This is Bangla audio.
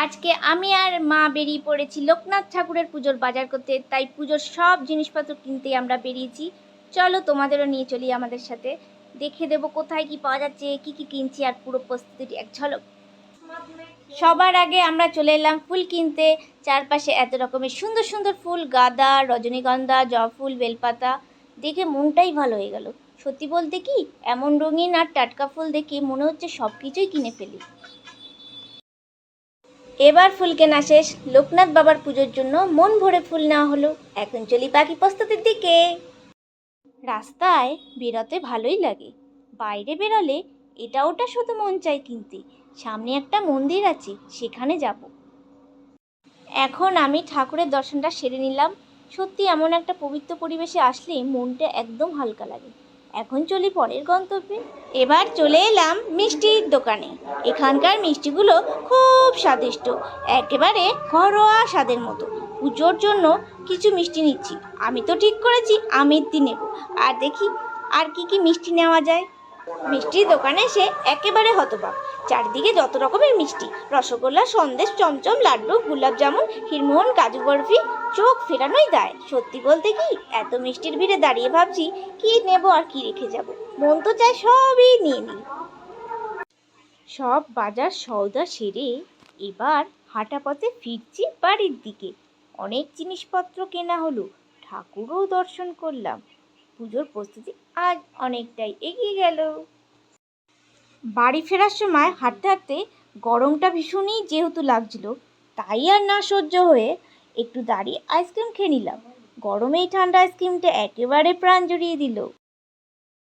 আজকে আমি আর মা বেরিয়ে পড়েছি লোকনাথ ঠাকুরের পুজোর বাজার করতে। তাই পুজোর সব জিনিসপত্র কিনতে আমরা বেরিয়েছি। চলো তোমাদেরও নিয়ে চলি আমাদের সাথে, দেখে দেবো কোথায় কি পাওয়া যাচ্ছে, কি কি কিনছি আর পুরো প্রস্তুতিটি এক ঝলক। সবার আগে আমরা চলে এলাম ফুল কিনতে। চারপাশে এত রকমের সুন্দর সুন্দর ফুল, গাঁদা, রজনীগন্ধা, জবা ফুল, বেলপাতা, দেখে মনটাই ভালো হয়ে গেল। সত্যি বলতে কি, এমন রঙিন আর টাটকা ফুল দেখে মনে হচ্ছে সব কিছুই কিনে ফেলি। এবার ফুল কেনা শেষ, লোকনাথ বাবার পুজোর জন্য মন ভরে ফুল নেওয়া হলো। এখন চলি বাকি প্রস্তুতির দিকে। রাস্তায় বেরোতে ভালোই লাগে, বাইরে বেরোলে এটা ওটা শুধু মন চাই কিনতে। সামনে একটা মন্দির আছে, সেখানে যাব। এখন আমি ঠাকুরের দর্শনটা সেরে নিলাম। সত্যি এমন একটা পবিত্র পরিবেশে আসলে মনটা একদম হালকা লাগে। এখন চলি পরের গন্তব্যে। এবার চলে এলাম মিষ্টির দোকানে। এখানকার মিষ্টিগুলো খুব স্বাদিষ্ট, একেবারে ঘরোয়া স্বাদের মতো। পুজোর জন্য কিছু মিষ্টি নিচ্ছি। আমি তো ঠিক করেছি আমিত্তি নেব। আর দেখি আর কি কি মিষ্টি নেওয়া যায়। মিষ্টির দোকানে এসে একেবারে হতবাক। চারিদিকে যত রকমের মিষ্টি, রসগোল্লা, সন্দেশ, চমচম, লাড্ডু, গোলাপ জামুন, ক্ষীরমোহন, কাজু বরফি, চোখ ফেরানোই দায়। সত্যি বলতে কি, এত মিষ্টির ভিড়ে দাঁড়িয়ে ভাবছি কি নেব আর কি রেখে যাব। মন তো চায় সবই নিয়ে নিই। সব বাজার সওদা সেরে এবার হাঁটা পথে ফিরছি বাড়ির দিকে। অনেক জিনিসপত্র কেনা হলো, ঠাকুরও দর্শন করলাম। পুজোর প্রস্তুতি আজ অনেকটাই এগিয়ে গেল। বাড়ি ফেরার সময় হাঁটতে হাঁটতে গরমটা ভীষণই যেহেতু লাগছিল, তাই আর না সহ্য হয়ে একটু দাঁড়িয়ে আইসক্রিম খেয়ে নিলাম। গরমে এই ঠান্ডা আইসক্রিমটা একেবারে প্রাণ জুড়িয়ে দিল।